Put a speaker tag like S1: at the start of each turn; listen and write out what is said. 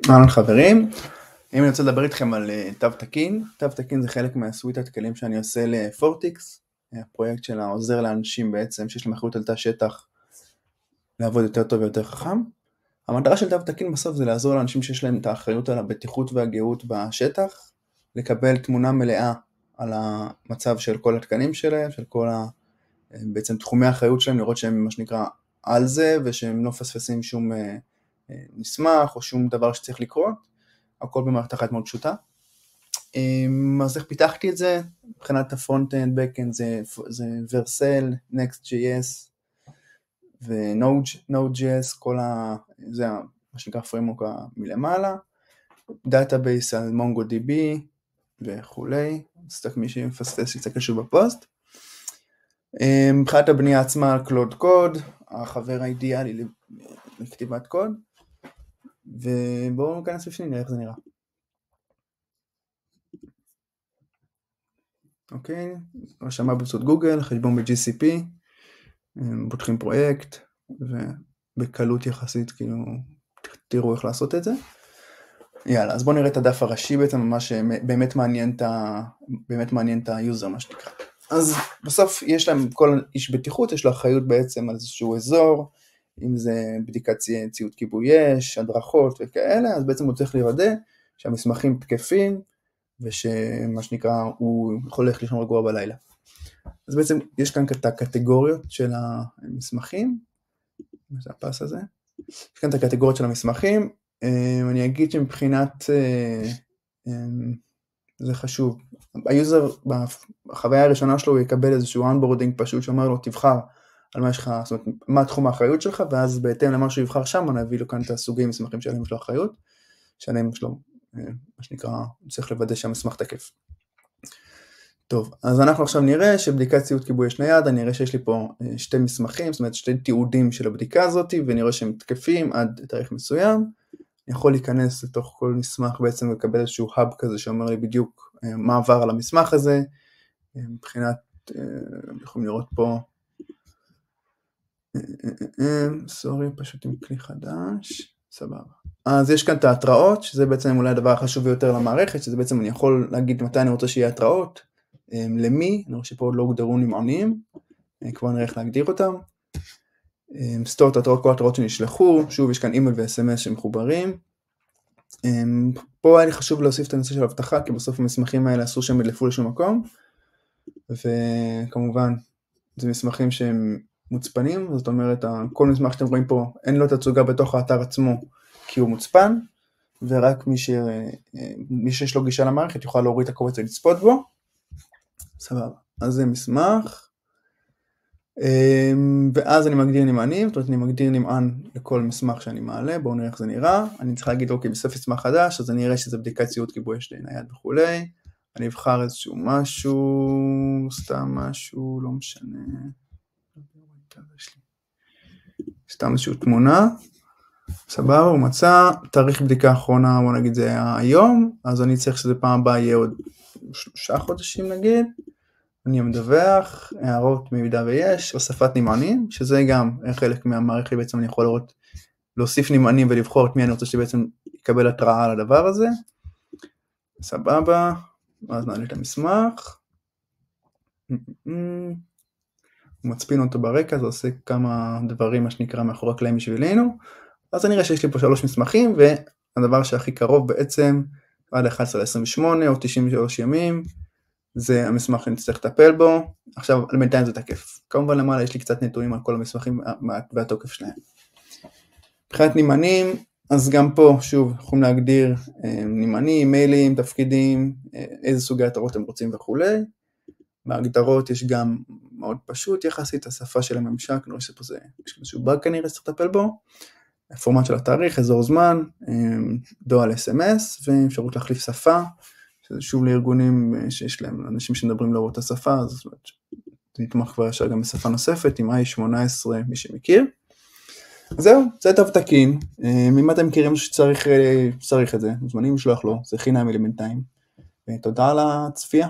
S1: אהלן חברים, אם אני רוצה לדבר איתכם על תו תקין. תו תקין זה חלק מהסוויטת כלים שאני עושה לפורטיקס, הפרויקט שלה עוזר לאנשים בעצם שיש להם אחריות על תא שטח לעבוד יותר טוב ויותר חכם. המטרה של תו תקין בסוף זה לעזור לאנשים שיש להם את האחריות על הבטיחות והגאות בשטח, לקבל תמונה מלאה על המצב של כל התקנים שלהם, של כל בעצם תחומי האחריות שלהם, לראות שהם מה שנקרא על זה ושהם לא פספסים שום מסמך או שום דבר שצריך לקרות, הכל במערכת אחת מאוד פשוטה. אז איך פיתחתי את זה? מבחינת הפרונט-אנד, בק-אנד זה ורסל, Next.js ו-Node.js, זה מה שנקרא פריימוורק מלמעלה, דאטאבייס על MongoDB וכולי, אז מי שמפספס יצטרך שוב בפוסט. מבחינת הבנייה עצמה על קלוד קוד, החבר האידיאלי לכתיבת קוד, ובואו ניכנס בפנים, נראה איך זה נראה. אוקיי, רשמה באמצעות גוגל, חשבון ב-GCP, פותחים פרויקט, ובקלות יחסית, כאילו, תראו איך לעשות את זה. יאללה, אז בואו נראה את הדף הראשי בעצם, מה שבאמת מעניין את היוזר, מה שנקרא. אז בסוף יש להם, כל איש בטיחות, יש לו אחריות בעצם על איזשהו אזור, אם זה בדיקת ציוד כיבוי אש, הדרכות וכאלה, אז בעצם הוא צריך לוודא שהמסמכים תקפים, ושמה שנקרא, הוא יכול ללכת לישון רגוע בלילה. אז בעצם יש כאן את הקטגוריות של המסמכים, זה הפס הזה, יש כאן את הקטגוריות של המסמכים, אני אגיד שמבחינת, זה חשוב, היוזר בחוויה הראשונה שלו הוא יקבל איזשהו אונבורדינג פשוט שאומר לו תבחר על מה יש לך, זאת אומרת מה תחום האחריות שלך, ואז בהתאם למה שהוא יבחר שם אני אביא לו כאן את הסוגים מסמכים שעליהם יש לו אחריות, שעליהם יש לו מה שנקרא, צריך לוודא שהמסמך תקף. טוב, אז אנחנו עכשיו נראה שבדיקת ציוד כיבוי אש נייד, אני אראה שיש לי פה שתי מסמכים, זאת אומרת שתי תיעודים של הבדיקה הזאת, ונראה שהם תקפים עד תאריך מסוים. אני יכול להיכנס לתוך כל מסמך בעצם ולקבל איזשהו hub כזה שאומר לי בדיוק מה עבר על המסמך הזה, מבחינת, יכולים לראות פה, סורי, פשוט עם כלי חדש, סבבה. אז יש כאן את ההתראות, שזה בעצם אולי הדבר החשוב ביותר למערכת, שזה בעצם אני יכול להגיד מתי אני רוצה שיהיה התראות, למי, אני רואה שפה עוד לא הוגדרו נמענים, כבר נראה איך להגדיר אותם, סטור את התראות, כל התראות שנשלחו, שוב יש כאן אימייל ו-SMS שמחוברים, פה היה לי חשוב להוסיף את הנושא של הבטחה, כי בסוף המסמכים האלה אסור שהם ידלפו לשום מקום, וכמובן זה מסמכים שהם מוצפנים, זאת אומרת כל מסמך שאתם רואים פה אין לו תצוגה בתוך האתר עצמו, כי הוא מוצפן, ורק מי שיש לו גישה למערכת יוכל להוריד את הקובץ ולצפות בו. סבבה, אז זה מסמך, ואז אני מגדיר נמענים, זאת אומרת אני מגדיר נמען לכל מסמך שאני מעלה, בואו נראה איך זה נראה, אני צריך להגיד אוקיי בסוף מסמך חדש, אז אני אראה שזה בדיקת ציוד כיבוי אש נייד וכולי, אני אבחר איזשהו משהו, סתם משהו, לא משנה, סתם איזשהו תמונה, סבבה, הוא מצא, תאריך בדיקה האחרונה, בוא נגיד זה היה היום, אז אני צריך שזה פעם הבאה יהיה עוד 3 חודשים נגיד, אני מדווח, הערות במידה ויש, הוספת נמענים, שזה גם חלק מהמערכת בעצם אני יכול לראות, להוסיף נמענים ולבחור את מי אני רוצה שבעצם יקבל התראה על הדבר הזה, סבבה, אז נעלה את המסמך, הוא מצפין אותו ברקע, זה עושה כמה דברים מה שנקרא מאחורי הקלעים בשבילנו, אז אני רואה שיש לי פה 3 מסמכים, והדבר שהכי קרוב בעצם, עד 11-28 או 93 ימים, זה המסמך שאני צריך לטפל בו, עכשיו בינתיים זה תקף. כמובן למעלה יש לי קצת נתונים על כל המסמכים והתוקף שלהם. מבחינת נמענים, אז גם פה שוב יכולים להגדיר נמענים, מיילים, תפקידים, איזה סוגי התראות הם רוצים וכו'. בהגדרות יש גם מאוד פשוט יחסית, השפה של הממשק, נראה שפה זה איזשהו באג כנראה שצריך לטפל בו, הפורמט של התאריך, אזור זמן, דואל SMS ואפשרות להחליף שפה, שזה שוב לארגונים שיש להם אנשים שמדברים לא באותה שפה, אז זה נתמך כבר ישר גם בשפה נוספת, עם i18 מי שמכיר. זהו, זה תו תקין, אם אתם מכירים שצריך את זה, מוזמנים לשלוח לו, זה חינם לבינתיים, ותודה על הצפייה.